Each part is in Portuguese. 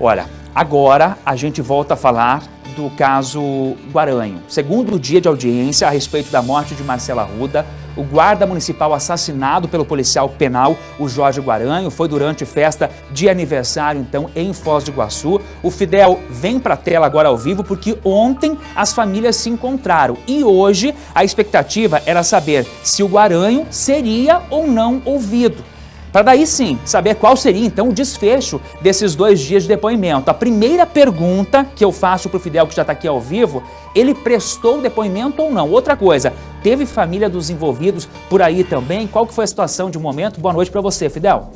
Olha, agora a gente volta a falar do caso Guaranho. Segundo dia de audiência a respeito da morte de Marcelo Arruda, o guarda municipal assassinado pelo policial penal, o Jorge Guaranho, foi durante festa de aniversário, então, em Foz do Iguaçu. O Fidel vem para a tela agora ao vivo porque ontem as famílias se encontraram e hoje a expectativa era saber se o Guaranho seria ou não ouvido. Para daí sim, saber qual seria então o desfecho desses 2 dias de depoimento. A primeira pergunta que eu faço para o Fidel, que já está aqui ao vivo, ele prestou depoimento ou não? Outra coisa, teve família dos envolvidos por aí também? Qual que foi a situação de momento? Boa noite para você, Fidel.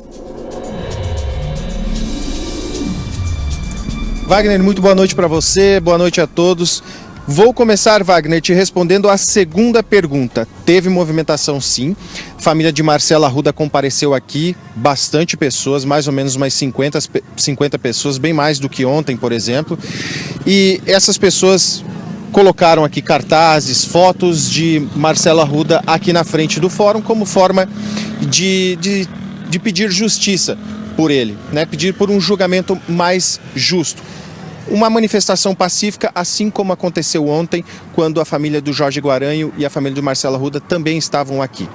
Wagner, muito boa noite para você, boa noite a todos. Vou começar, Wagner, te respondendo a segunda pergunta. Teve movimentação, sim. Família de Marcelo Arruda compareceu aqui, bastante pessoas, mais ou menos umas 50 pessoas, bem mais do que ontem, por exemplo. E essas pessoas colocaram aqui cartazes, fotos de Marcelo Arruda aqui na frente do fórum como forma de pedir justiça por ele, né? Pedir por um julgamento mais justo. Uma manifestação pacífica, assim como aconteceu ontem, quando a família do Jorge Guaranho e a família do Marcelo Arruda também estavam aqui.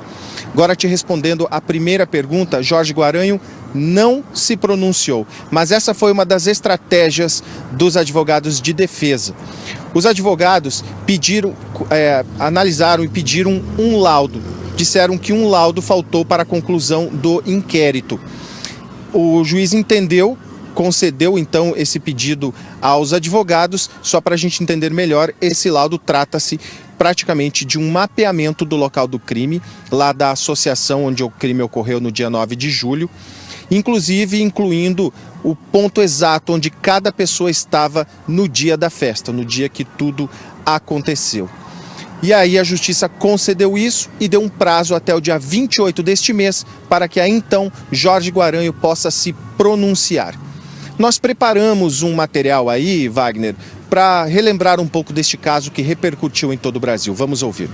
Agora, te respondendo a primeira pergunta, Jorge Guaranho não se pronunciou, mas essa foi uma das estratégias dos advogados de defesa. Os advogados analisaram e pediram um laudo. Disseram que um laudo faltou para a conclusão do inquérito. O juiz concedeu então esse pedido aos advogados. Só para a gente entender melhor, esse laudo trata-se praticamente de um mapeamento do local do crime, lá da associação onde o crime ocorreu no dia 9 de julho, inclusive incluindo o ponto exato onde cada pessoa estava no dia da festa, no dia que tudo aconteceu. E aí a justiça concedeu isso e deu um prazo até o dia 28 deste mês para que aí então Jorge Guaranho possa se pronunciar. Nós preparamos um material aí, Wagner, para relembrar um pouco deste caso que repercutiu em todo o Brasil. Vamos ouvir.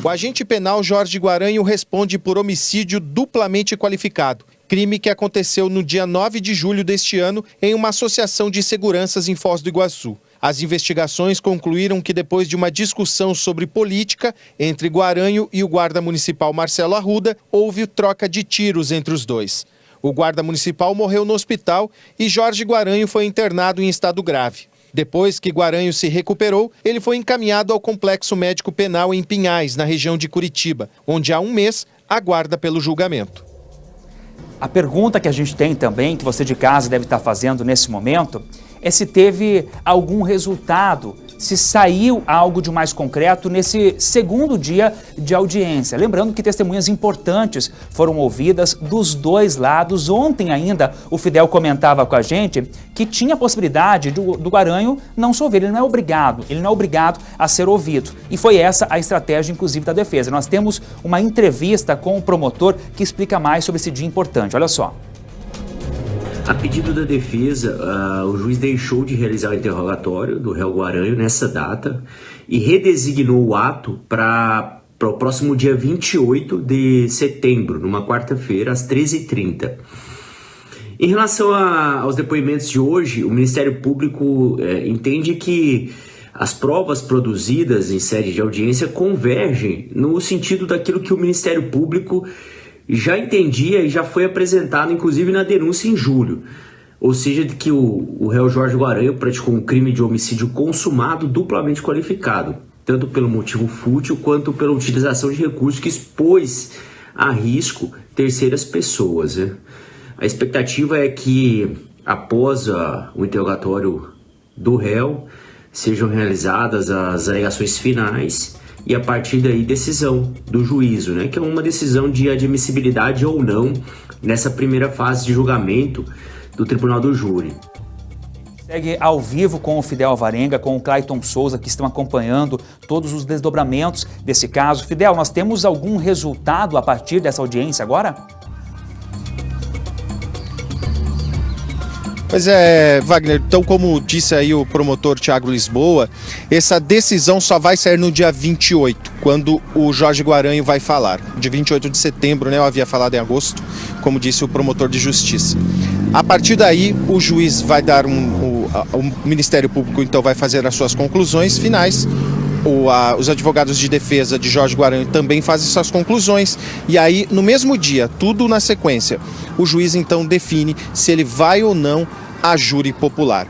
O agente penal Jorge Guaranho responde por homicídio duplamente qualificado, crime que aconteceu no dia 9 de julho deste ano em uma associação de seguranças em Foz do Iguaçu. As investigações concluíram que depois de uma discussão sobre política entre Guaranho e o guarda municipal Marcelo Arruda, houve troca de tiros entre os dois. O guarda municipal morreu no hospital e Jorge Guaranho foi internado em estado grave. Depois que Guaranho se recuperou, ele foi encaminhado ao Complexo Médico Penal em Pinhais, na região de Curitiba, onde há um mês aguarda pelo julgamento. A pergunta que a gente tem também, que você de casa deve estar fazendo nesse momento, é se teve algum resultado, se saiu algo de mais concreto nesse segundo dia de audiência. Lembrando que testemunhas importantes foram ouvidas dos dois lados. Ontem ainda o Fidel comentava com a gente que tinha a possibilidade do Guaranho não se ouvir. Ele não é obrigado a ser ouvido. E foi essa a estratégia, inclusive, da defesa. Nós temos uma entrevista com o promotor que explica mais sobre esse dia importante. Olha só. A pedido da defesa, o juiz deixou de realizar o interrogatório do réu Guaranho nessa data e redesignou o ato para o próximo dia 28 de setembro, numa quarta-feira, às 13h30. Em relação aos depoimentos de hoje, o Ministério Público entende que as provas produzidas em sede de audiência convergem no sentido daquilo que o Ministério Público já entendia e já foi apresentado, inclusive, na denúncia em julho. Ou seja, de que o réu Jorge Guaranho praticou um crime de homicídio consumado duplamente qualificado, tanto pelo motivo fútil quanto pela utilização de recursos que expôs a risco terceiras pessoas, né? A expectativa é que, após o interrogatório do réu, sejam realizadas as alegações finais e a partir daí decisão do juízo, né, que é uma decisão de admissibilidade ou não nessa primeira fase de julgamento do Tribunal do Júri. Segue ao vivo com o Fidel Alvarenga, com o Clayton Souza, que estão acompanhando todos os desdobramentos desse caso. Fidel, nós temos algum resultado a partir dessa audiência agora? Pois é, Wagner, então como disse aí o promotor Thiago Lisboa, essa decisão só vai sair no dia 28, quando o Jorge Guaranho vai falar. Dia 28 de setembro, né? Eu havia falado em agosto, como disse o promotor de justiça. A partir daí, o juiz vai dar o Ministério Público então vai fazer as suas conclusões finais. Os advogados de defesa de Jorge Guaranho também fazem suas conclusões e aí, no mesmo dia, tudo na sequência, o juiz então define se ele vai ou não a júri popular.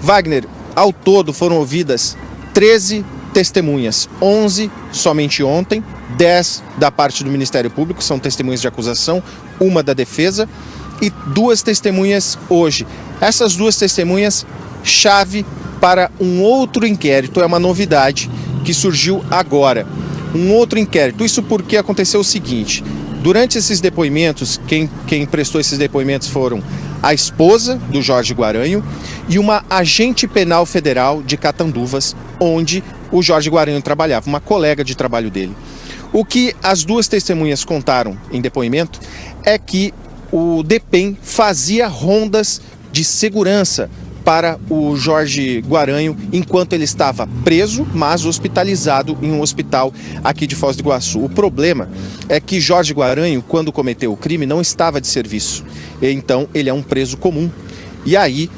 Wagner, ao todo foram ouvidas 13 testemunhas, 11 somente ontem, 10 da parte do Ministério Público, são testemunhas de acusação, uma da defesa e 2 testemunhas hoje. Essas 2 testemunhas, chave para um outro inquérito, é uma novidade que surgiu agora. Um outro inquérito, isso porque aconteceu o seguinte: durante esses depoimentos, quem prestou esses depoimentos foram a esposa do Jorge Guaranho e uma agente penal federal de Catanduvas, onde o Jorge Guaranho trabalhava, uma colega de trabalho dele. O que as 2 testemunhas contaram em depoimento é que o DEPEN fazia rondas de segurança para o Jorge Guaranho enquanto ele estava preso, mas hospitalizado em um hospital aqui de Foz do Iguaçu. O problema é que Jorge Guaranho, quando cometeu o crime, não estava de serviço. Então, ele é um preso comum. E aí,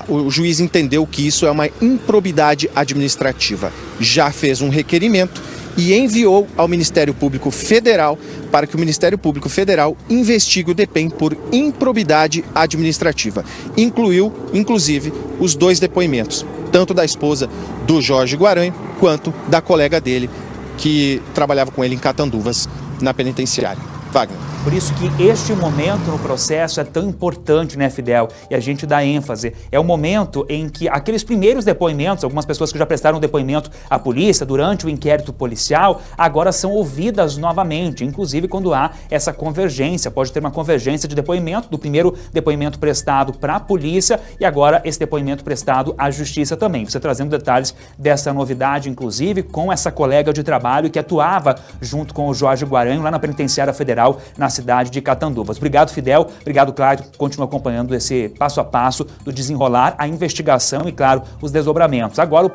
o juiz entendeu que isso é uma improbidade administrativa. Já fez um requerimento e enviou ao Ministério Público Federal para que o Ministério Público Federal investigue o DEPEN por improbidade administrativa. Incluiu, inclusive, os 2 depoimentos, tanto da esposa do Jorge Guaranho quanto da colega dele, que trabalhava com ele em Catanduvas, na penitenciária. Wagner. Por isso que este momento no processo é tão importante, né, Fidel? E a gente dá ênfase. É o momento em que aqueles primeiros depoimentos, algumas pessoas que já prestaram depoimento à polícia durante o inquérito policial, agora são ouvidas novamente, inclusive quando há essa convergência. Pode ter uma convergência de depoimento, do primeiro depoimento prestado para a polícia e agora esse depoimento prestado à justiça também. Você trazendo detalhes dessa novidade, inclusive, com essa colega de trabalho que atuava junto com o Jorge Guaranho lá na Penitenciária Federal, na cidade de Catanduvas. Obrigado, Fidel. Obrigado, Clayton. Continua acompanhando esse passo a passo do desenrolar, a investigação e, claro, os desdobramentos. Agora o